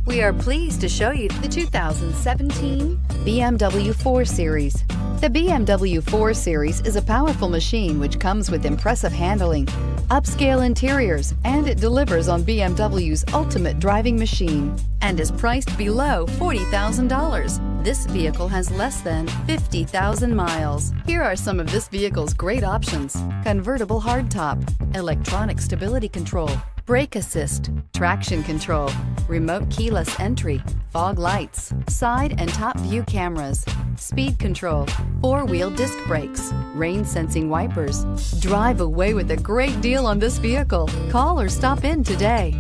We are pleased to show you the 2017 BMW 4 Series. The BMW 4 Series is a powerful machine which comes with impressive handling, upscale interiors, and it delivers on BMW's ultimate driving machine and is priced below $40,000. This vehicle has less than 50,000 miles. Here are some of this vehicle's great options: convertible hardtop, electronic stability control, brake assist, traction control, remote keyless entry, fog lights, side and top view cameras, speed control, four-wheel disc brakes, rain sensing wipers. Drive away with a great deal on this vehicle. Call or stop in today.